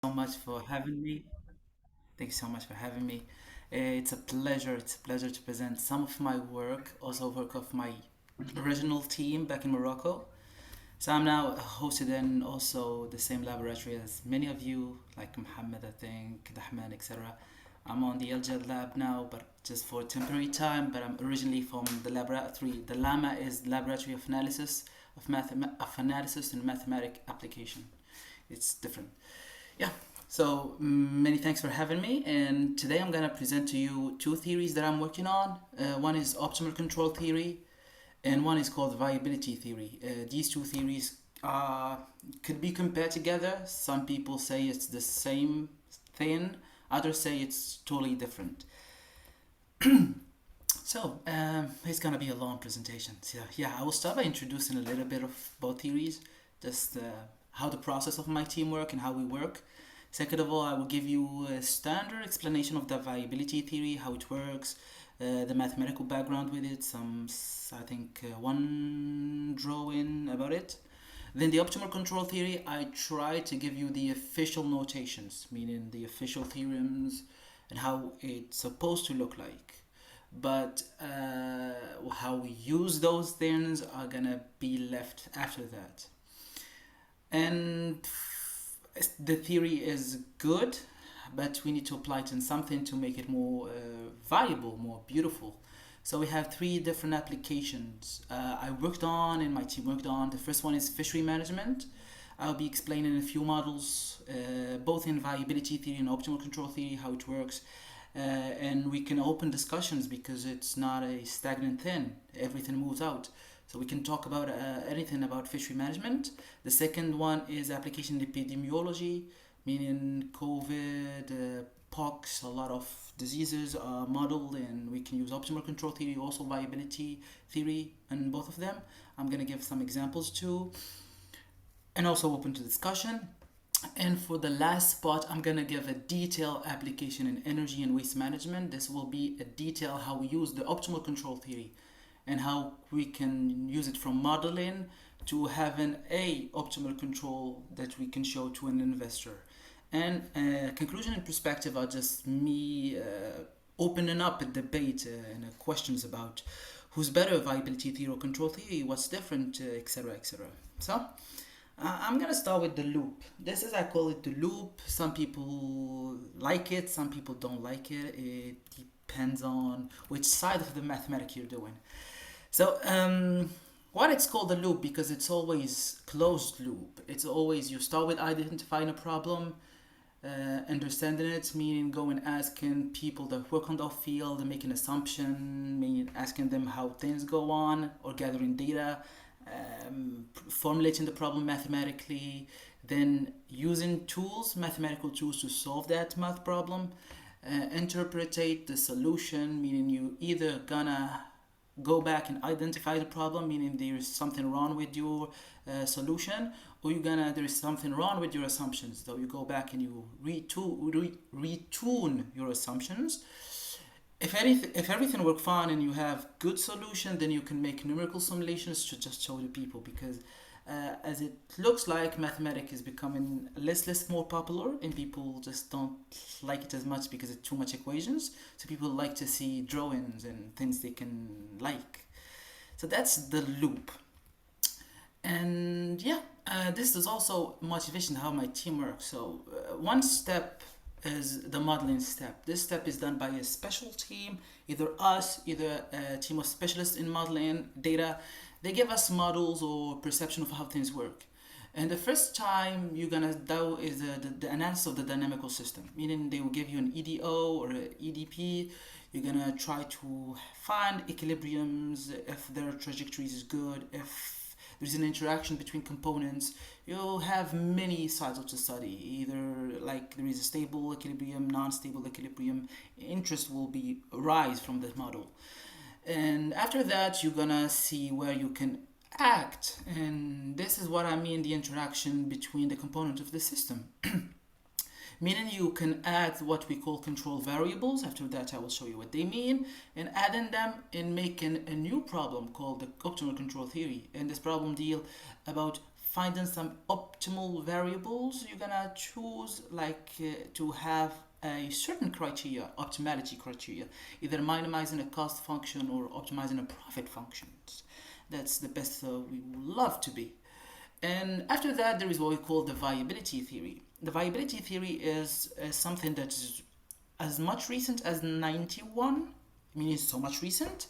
So much for having me. Thank you so much for having me. It's a pleasure. It's a pleasure to present some of my work, also work of my original team back in Morocco. So I'm now hosted in also the same laboratory as many of you, like Mohammed, I think, Dahman, etc. I'm on the LJ lab now, but just for a temporary time. But I'm originally from the laboratory. The LAMA is Laboratory of Analysis of Analysis and Mathematic Application. It's different. Yeah. So many thanks for having me. And today I'm gonna present to you two theories that I'm working on. One is optimal control theory, and one is called viability theory. These two theories could be compared together. Some people say it's the same thing. Others say it's totally different. So it's gonna be a long presentation. So yeah, I will start by introducing a little bit of both theories, just how the process of my team work and how we work. Second of all, I will give you a standard explanation of the viability theory, how it works, the mathematical background with it, I think, one drawing about it. Then the optimal control theory, I try to give you the official notations, meaning the official theorems and how it's supposed to look like. But how we use those things are gonna be left after that. And the theory is good, but we need to apply it in something to make it more valuable, more beautiful. So we have three different applications I worked on and my team worked on. The first one is fishery management. I'll be explaining a few models, both in viability theory and optimal control theory, how it works. And we can open discussions because it's not a stagnant thing. Everything moves out. So we can talk about anything about fishery management. The second one is application epidemiology, meaning COVID, pox, a lot of diseases are modeled, and we can use optimal control theory, also viability theory, and both of them. I'm going to give some examples too, and also open to discussion. And for the last part, I'm gonna give a detailed application in energy and waste management. This will be a detail how we use the optimal control theory and how we can use it from modeling to having a optimal control that we can show to an investor. And conclusion and perspective are just me opening up a debate and questions about who's better, viability theory or control theory, what's different, etc., etc. So I'm gonna start with the loop. This is, I call it the loop. Some people like it, some people don't like it. It depends on which side of the mathematics you're doing. So why it's called a loop? Because it's always closed loop. It's always you start with identifying a problem, understanding it, meaning going asking people that work on the field and making assumption, meaning asking them how things go on or gathering data, formulating the problem mathematically, then using tools, mathematical tools to solve that math problem, interpretate the solution, meaning you either gonna go back and identify the problem, meaning there's something wrong with your solution, or there's something wrong with your assumptions. So you go back and you retune your assumptions. If everything works fine and you have good solution, then you can make numerical simulations to just show the people, because as it looks like mathematics is becoming less more popular and people just don't like it as much because it's too much equations. So people like to see drawings and things they can like. So that's the loop. And yeah, this is also motivation how my team works. So one step is the modeling step. This step is done by a special team, either us, either a team of specialists in modeling data. They give us models or perception of how things work. And the first time you're gonna do is the analysis of the dynamical system, meaning they will give you an EDO or a EDP. You're gonna try to find equilibriums, if their trajectories is good, if there's an interaction between components. You'll have many cycles to study, either like there is a stable equilibrium, non-stable equilibrium. Interest will be rise from that model. And after that, you're gonna see where you can act. And this is what I mean, the interaction between the component of the system. Meaning you can add what we call control variables. After that, I will show you what they mean, and adding them and making a new problem called the optimal control theory. And this problem deal about finding some optimal variables, you're gonna choose to have a certain criteria, optimality criteria, either minimizing a cost function or optimizing a profit function. That's the best we would love to be. And after that, there is what we call the viability theory. The viability theory is something that is as much recent as 91. I mean, it's so much recent.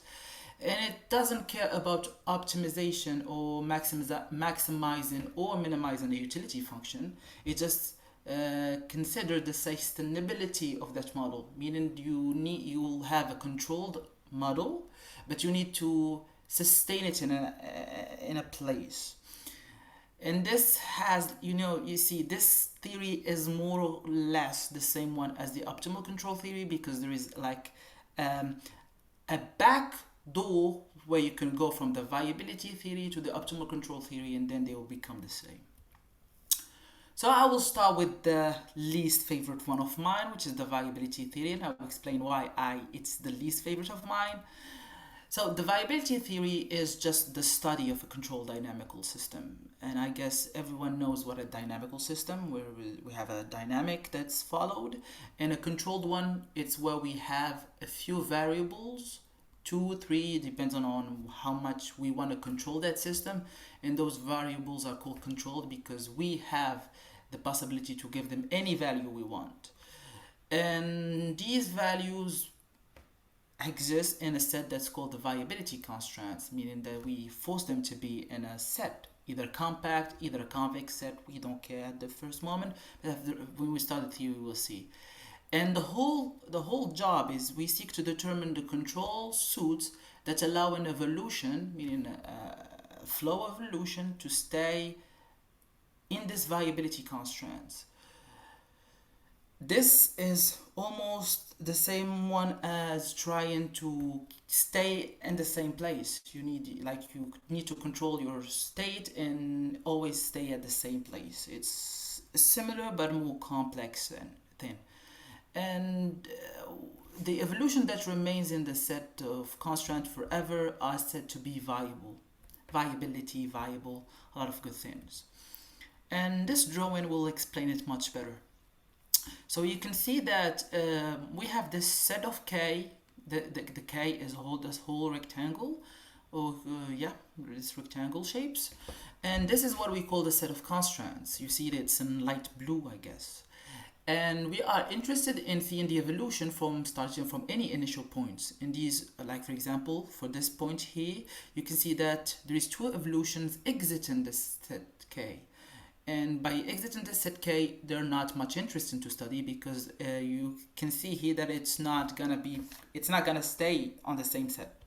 And it doesn't care about optimization or maximizing or minimizing a utility function. It just consider the sustainability of that model, meaning you will have a controlled model, but you need to sustain it in a place. And this has, you see, this theory is more or less the same one as the optimal control theory, because there is a back door where you can go from the viability theory to the optimal control theory, and then they will become the same. So I will start with the least favorite one of mine, which is the viability theory, and I will explain why it's the least favorite of mine. So the viability theory is just the study of a controlled dynamical system. And I guess everyone knows what a dynamical system, where we have a dynamic that's followed, and a controlled one, it's where we have a few variables, 2, 3, depends on how much we want to control that system. And those variables are called controlled because we have the possibility to give them any value we want. And these values exist in a set that's called the viability constraints, meaning that we force them to be in a set, either compact, either a convex set. We don't care at the first moment, but when we start the theory, we will see. And the whole job is we seek to determine the control suits that allow an evolution, meaning a flow of evolution, to stay in this viability constraints. This is almost the same one as trying to stay in the same place. You need to control your state and always stay at the same place. It's similar but more complex thing. And the evolution that remains in the set of constraints forever are said to be viable. Viability, viable, a lot of good things. And this drawing will explain it much better. So you can see that we have this set of K. The K is this whole rectangle, this rectangle shapes. And this is what we call the set of constraints. You see that it's in light blue, I guess. And we are interested in seeing the evolution starting from any initial points. In these, like for example, for this point here, you can see that there is 2 evolutions exiting this set K. And by exiting the set K, they're not much interesting to study because you can see here that it's not gonna stay on the same set.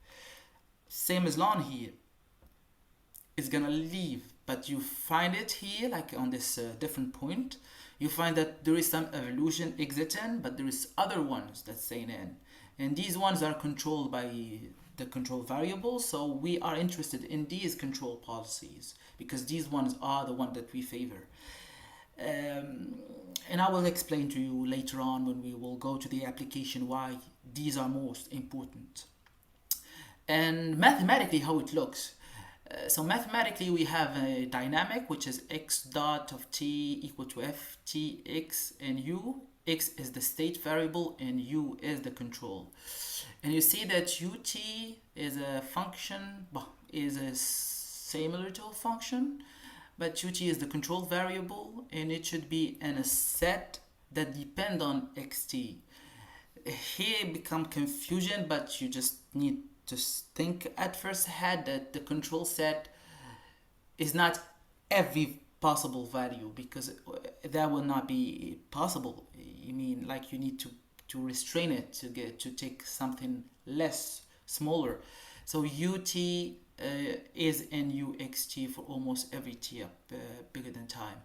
Same as long here, it's gonna leave, but you find it here, like on this different point, you find that there is some evolution exiting, but there is other ones that staying in. And these ones are controlled by the control variables, so we are interested in these control policies because these ones are the ones that we favor. And I will explain to you later on when we will go to the application why these are most important. And mathematically how it looks. So mathematically we have a dynamic which is x dot of t equal to f t x and u. X is the state variable and u is the control. And you see that ut is a function, similar to a function, but ut is the control variable and it should be in a set that depend on xt. Here become confusion, but you just need to think at first hand that the control set is not every possible value, because that will not be possible. You mean like you need to restrain it to take something less, smaller. So ut is in uxt for almost every t up bigger than time.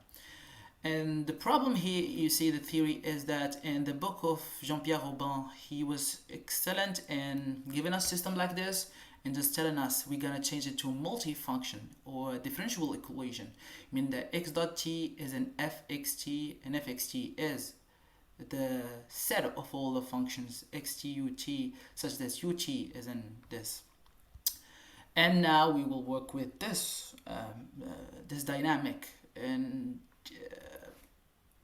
And the problem here, you see, the theory is that in the book of Jean-Pierre Robin, he was excellent in giving us a system like this and just telling us we're gonna change it to a multifunction or a differential equation. I mean that x dot t is an fxt and fxt is the set of all the functions xt ut such that ut is in this. And now we will work with this dynamic. And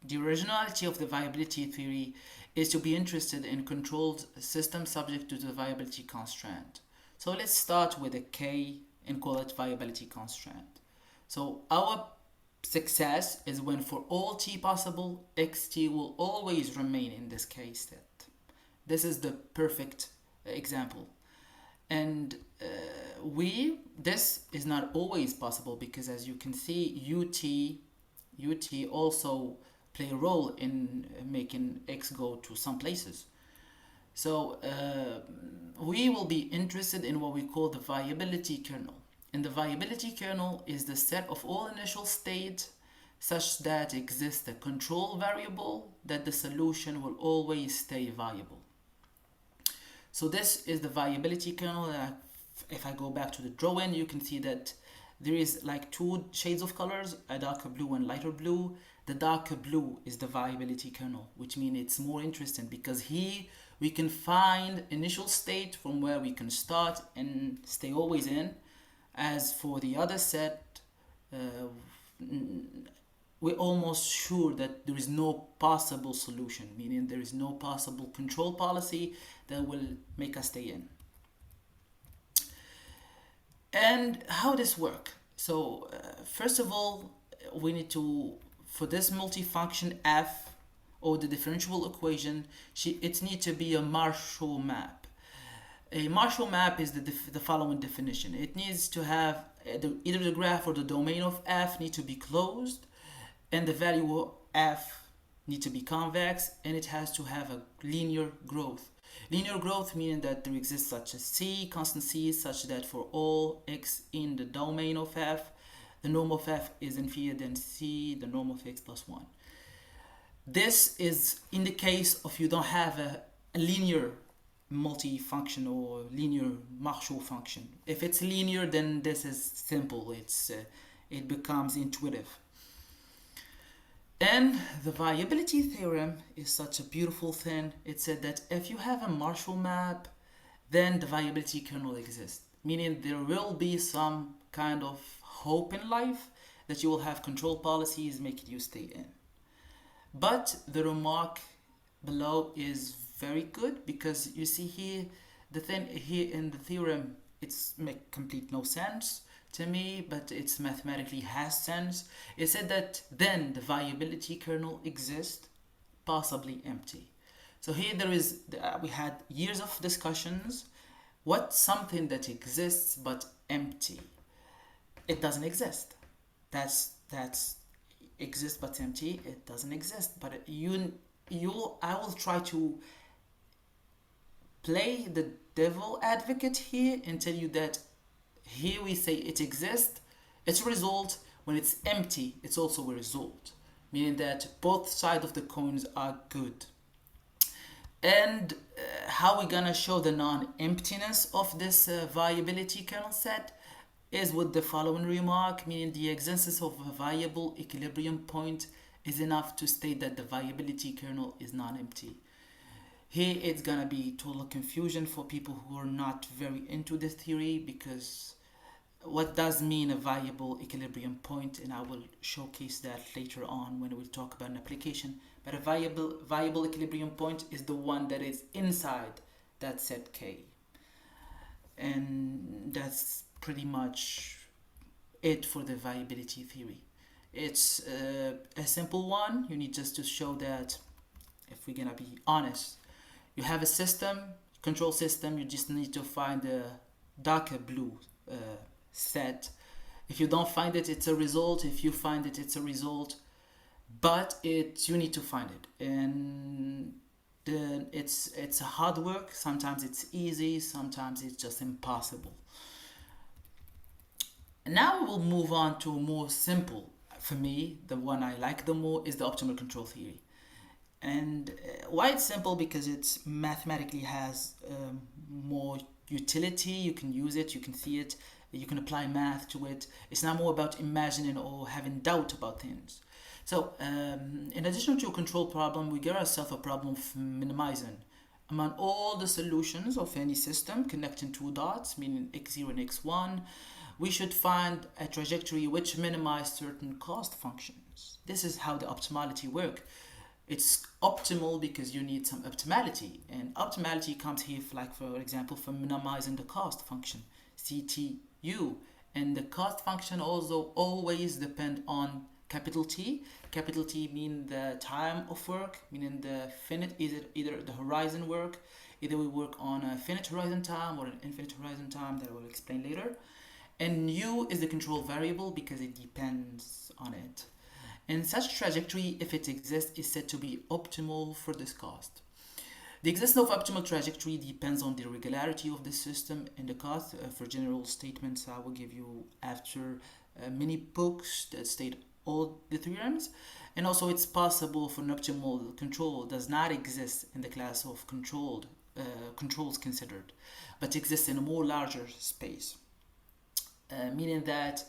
the originality of the viability theory is to be interested in controlled systems subject to the viability constraint. So let's start with a K and call it viability constraint. So our success is when for all t possible, xt will always remain in this K state. This is the perfect example. And this is not always possible because, as you can see, ut also play a role in making x go to some places. So we will be interested in what we call the viability kernel. And the viability kernel is the set of all initial states such that exists a control variable that the solution will always stay viable. So this is the viability kernel. If I go back to the drawing, you can see that there is like two shades of colors, a darker blue and lighter blue. The darker blue is the viability kernel, which means it's more interesting because here we can find initial state from where we can start and stay always in. As for the other set, we're almost sure that there is no possible solution, meaning there is no possible control policy that will make us stay in. And how this work? So first of all, we need to, for this multifunction f, or the differential equation, it needs to be a Marshall map. A Marshall map is the following definition. It needs to have either the graph or the domain of f need to be closed, and the value of f need to be convex, and it has to have a linear growth. Linear growth meaning that there exists such a c, constant c, such that for all x in the domain of f, the norm of f is inferior than c, the norm of x plus 1. This is in the case of you don't have a linear multifunction or linear Marshall function. If it's linear, then this is simple. It becomes intuitive. And the viability theorem is such a beautiful thing. It said that if you have a Marshall map, then the viability kernel exists, meaning there will be some kind of hope in life that you will have control policies making you stay in. But the remark below is very good because you see here, the thing here in the theorem, it's make complete no sense to me, but it's mathematically has sense. It said that then the viability kernel exists, possibly empty. So here there is, we had years of discussions. What's something that exists but empty? It doesn't exist. That's exists but empty. It doesn't exist. But I will try to play the devil advocate here and tell you that here we say it exists, it's a result. When it's empty, it's also a result, meaning that both sides of the coins are good. And how we're gonna show the non-emptiness of this viability kernel set is with the following remark, meaning the existence of a viable equilibrium point is enough to state that the viability kernel is non-empty. Here it's gonna be total confusion for people who are not very into this theory, because what does mean a viable equilibrium point, and I will showcase that later on when we talk about an application. But a viable equilibrium point is the one that is inside that set K. And that's pretty much it for the viability theory. It's a simple one. You need just to show that, if we're gonna be honest, you have a system, control system, you just need to find the darker blue set. If you don't find it, it's a result. If you find it, it's a result. But you need to find it. And then it's a hard work. Sometimes it's easy, sometimes it's just impossible. And now we will move on to more simple. For me, the one I like the more is the optimal control theory. And why it's simple? Because it mathematically has more utility. You can use it, you can see it, you can apply math to it. It's not more about imagining or having doubt about things. So in addition to a control problem, we get ourselves a problem of minimizing among all the solutions of any system connecting two dots, meaning x0 and x1, we should find a trajectory which minimizes certain cost functions. This is how the optimality works. It's optimal because you need some optimality, and optimality comes here, for example, for minimizing the cost function, CTU. And the cost function also always depend on capital T. Capital T mean the time of work, meaning the finite, either the horizon work, either we work on a finite horizon time or an infinite horizon time that I will explain later. And U is the control variable because it depends on it. And such trajectory, if it exists, is said to be optimal for this cost. The existence of optimal trajectory depends on the regularity of the system and the cost. For general statements, I will give you after many books that state all the theorems. And also, it's possible for an optimal control does not exist in the class of controls considered, but exists in a more larger space. Meaning that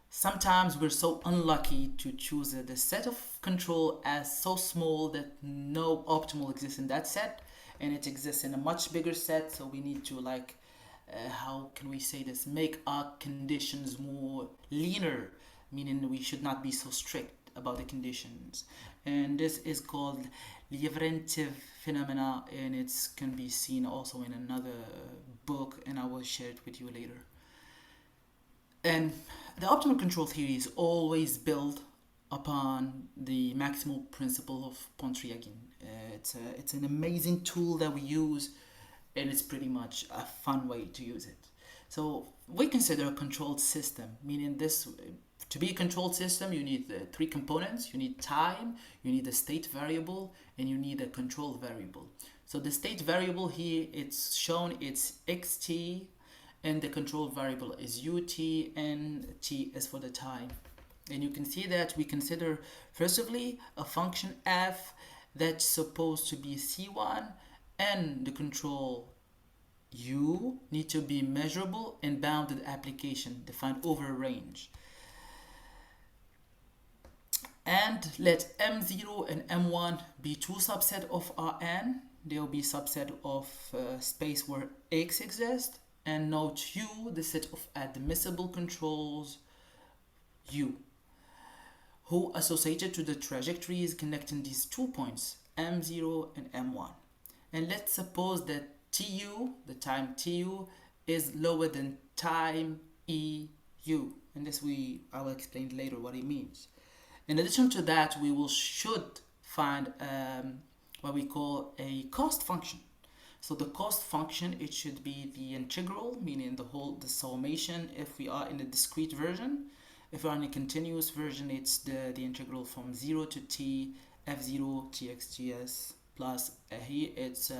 sometimes we're so unlucky to choose the set of control as so small that no optimal exists in that set, and it exists in a much bigger set. So we need to how can we say this? Make our conditions more leaner, meaning we should not be so strict about the conditions. And this is called Liouvrentive phenomena, and it can be seen also in another book, and I will share it with you later. And the optimal control theory is always built upon the maximal principle of Pontryagin. It's an amazing tool that we use, and it's pretty much a fun way to use it. So we consider a controlled system, meaning this to be a controlled system, you need the three components. You need time, you need a state variable, and you need a control variable. So the state variable here, it's shown, it's xt, and the control variable is ut, and t is for the time. And you can see that we consider firstly a function f that's supposed to be c1, and the control u need to be measurable and bounded application defined over a range. And let m0 and m1 be two subsets of Rn. They will be subset of space where x exists. And note U, the set of admissible controls U, who associated to the trajectories connecting these 2 points, M0 and M1. And let's suppose that TU, the time TU, is lower than time EU. And this I will explain later what it means. In addition to that, we should find what we call a cost function. So the cost function, it should be the integral, meaning the summation if we are in a discrete version. If we're in a continuous version, it's the integral from 0 to t, f0 txgs, plus here it's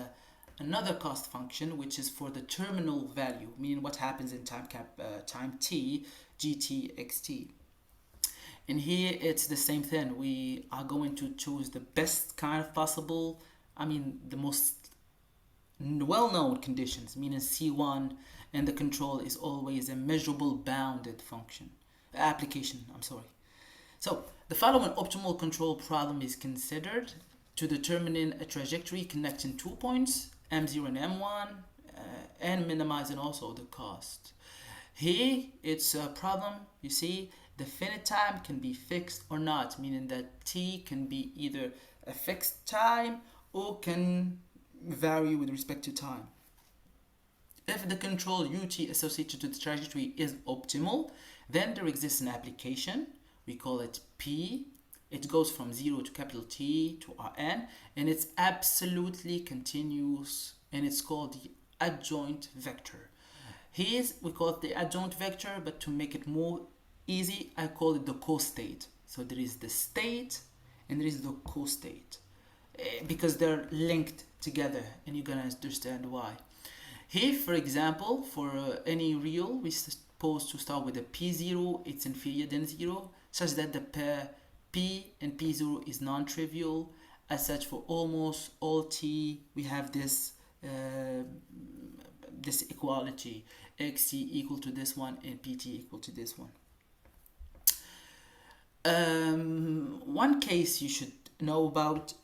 another cost function, which is for the terminal value, meaning what happens in time t, gt, xt. And here it's the same thing. We are going to choose the best kind of possible, the most well-known conditions, meaning C1, and the control is always a measurable bounded application. So the following optimal control problem is considered to determining a trajectory connecting 2 points, M0 and M1, and minimizing also the cost. Here it's a problem, you see, the finite time can be fixed or not, meaning that t can be either a fixed time or can vary with respect to time. If the control ut associated to the trajectory is optimal, then there exists an application. We call it P. It goes from 0 to capital T to Rn, and it's absolutely continuous, and it's called the adjoint vector. Here we call it the adjoint vector, but to make it more easy, I call it the co-state. So there is the state and there is the co-state, because they're linked together, and you're gonna understand why. Here, for example, for any real, we're supposed to start with a p0, it's inferior than 0, such that the pair p and p0 is non-trivial. As such, for almost all t, we have this equality, xt equal to this one and pt equal to this one. One case you should know about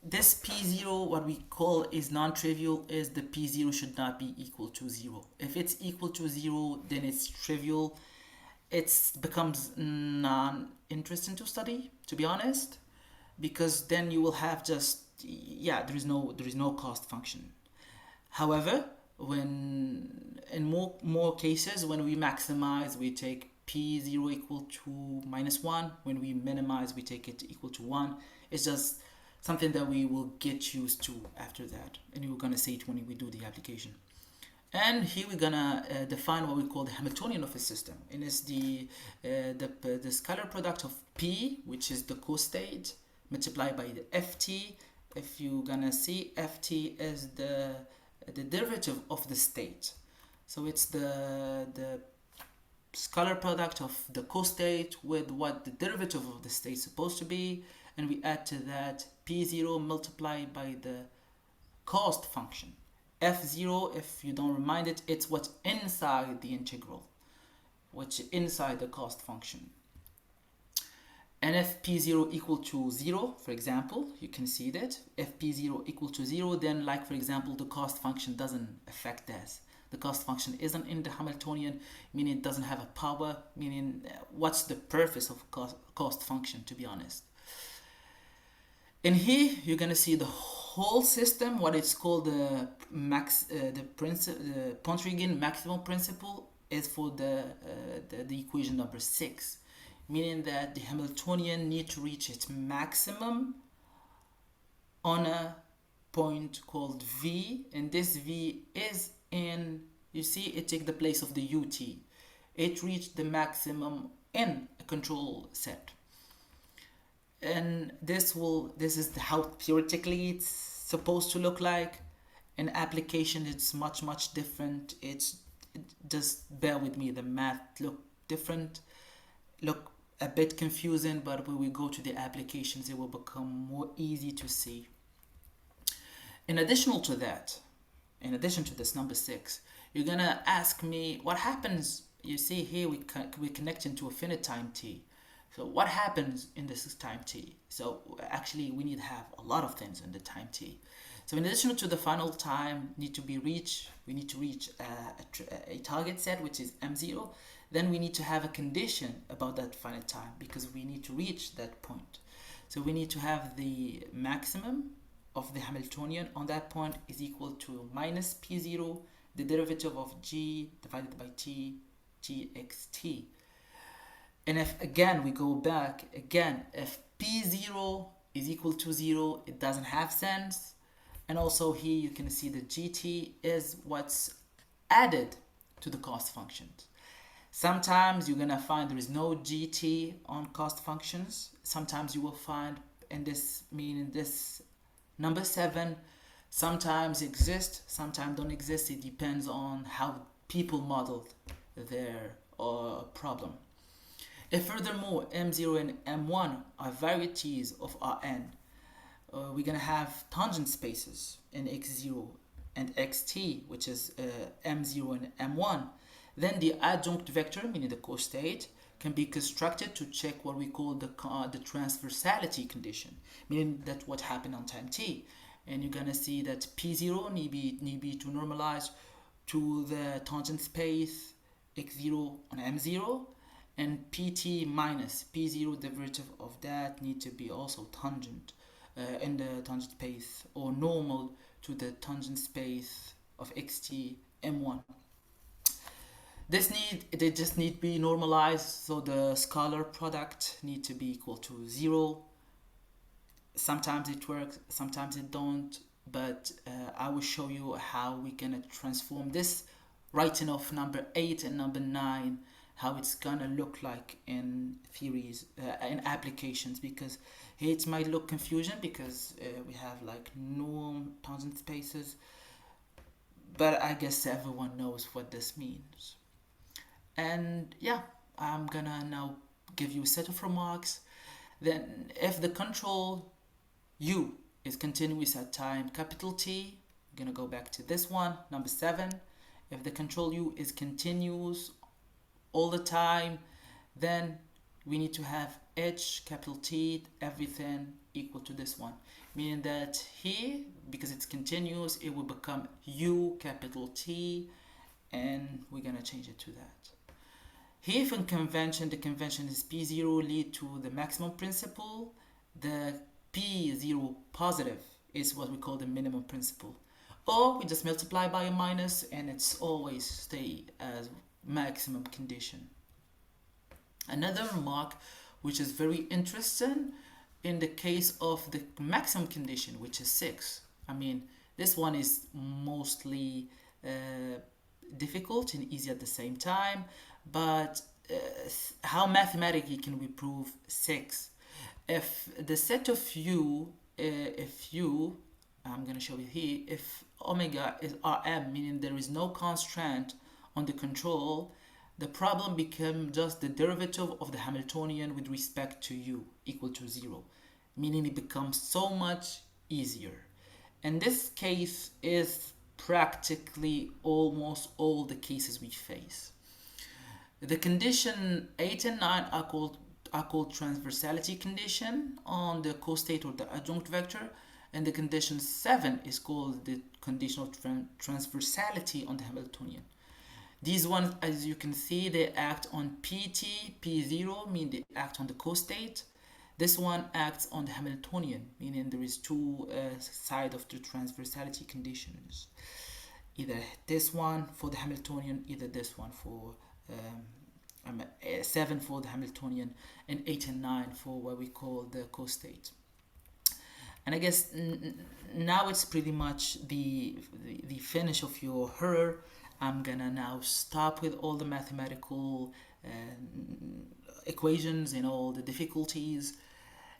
this P0, what we call is non-trivial, is the P0 should not be equal to 0. If it's equal to 0, then it's trivial. It becomes non-interesting to study, to be honest, because then you will have just, yeah, there is no cost function. However, when in more cases, when we maximize, we take P0 equal to -1. When we minimize, we take it equal to 1. It's just something that we will get used to after that, and we're gonna see it when we do the application. And here we're gonna define what we call the Hamiltonian of a system, and it's the scalar product of P, which is the costate, multiplied by the Ft. If you're gonna see, Ft is the derivative of the state, so it's the scalar product of the costate with what the derivative of the state is supposed to be, and we add to that P0 multiplied by the cost function. F0, if you don't remind it, it's what's inside the integral, which is inside the cost function. And if P0 equal to 0, for example, you can see that if P0 equal to 0, then like for example, the cost function doesn't affect this. The cost function isn't in the Hamiltonian, meaning it doesn't have a power, meaning what's the purpose of cost function, to be honest. In here, you're gonna see the whole system, what it's called the Pontryagin maximum principle, is for the equation number 6, meaning that the Hamiltonian need to reach its maximum on a point called V, and this V is in, you see, it take the place of the UT. It reached the maximum in a control set. And this is how theoretically it's supposed to look like. In application, it's much different. Just bear with me, the math look different, look a bit confusing, but when we go to the applications, it will become more easy to see. In addition to this number 6, you're gonna ask me what happens. You see here we connect into a finite time t. So what happens in this time t? So actually we need to have a lot of things in the time t. So in addition to the final time we need to reach a target set, which is m0. Then we need to have a condition about that finite time, because we need to reach that point. So we need to have the maximum of the Hamiltonian on that point is equal to minus P0, the derivative of g divided by t, gxt. And if again we go back again, if P0 is equal to 0, it doesn't have sense. And also here you can see the gt is what's added to the cost functions. Sometimes you're gonna find there is no gt on cost functions. Sometimes you will find in this number 7, sometimes exist, sometimes don't exist. It depends on how people modeled their problem. If furthermore m0 and m1 are varieties of Rn, we're gonna have tangent spaces in x0 and xt, which is m0 and m1. Then the adjunct vector, meaning the costate, can be constructed to check what we call the transversality condition, meaning that what happened on time t. And you're gonna see that P0 need be to normalize to the tangent space x0 on m0, and pt minus P0 derivative of that need to be also tangent in the tangent space, or normal to the tangent space of xt m1. They just need to be normalized, so the scalar product need to be equal to 0. Sometimes it works, sometimes it don't, but I will show you how we gonna transform this writing of number 8 and number 9, how it's gonna look like in theories, in applications, because here it might look confusion because we have like norm tangent spaces, but I guess everyone knows what this means. And yeah, I'm gonna now give you a set of remarks. Then if the control U is continuous at time capital T, I'm gonna go back to this one, number 7. If the control U is continuous all the time, then we need to have H capital T, everything equal to this one, meaning that here, because it's continuous, it will become U capital T, and we're gonna change it to that. Here in convention, the convention is P0 lead to the maximum principle. The P0 positive is what we call the minimum principle. Or we just multiply by a minus and it's always stay as maximum condition. Another remark which is very interesting in the case of the maximum condition, which is 6. I mean, this one is mostly difficult and easy at the same time, but how mathematically can we prove 6? If the set of u, I'm going to show you here, if omega is Rm, meaning there is no constraint on the control, the problem becomes just the derivative of the Hamiltonian with respect to u equal to 0, meaning it becomes so much easier. And this case is practically almost all the cases we face. The condition 8 and 9 are called transversality condition on the costate or the adjunct vector, and the condition 7 is called the condition of transversality on the Hamiltonian. These ones, as you can see, they act on PT, P0, meaning they act on the costate. This one acts on the Hamiltonian, meaning there is two sides of the transversality conditions. Either this one for the Hamiltonian, either this one for 7 for the Hamiltonian, and 8 and 9 for what we call the costate. And I guess now it's pretty much the finish of your horror. I'm gonna now stop with all the mathematical equations and all the difficulties.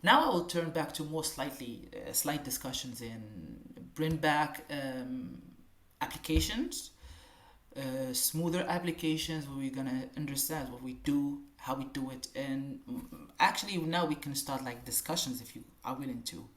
Now I will turn back to more slight discussions and bring back applications, smoother applications where we're gonna understand what we do, how we do it, and actually now we can start like discussions if you are willing to.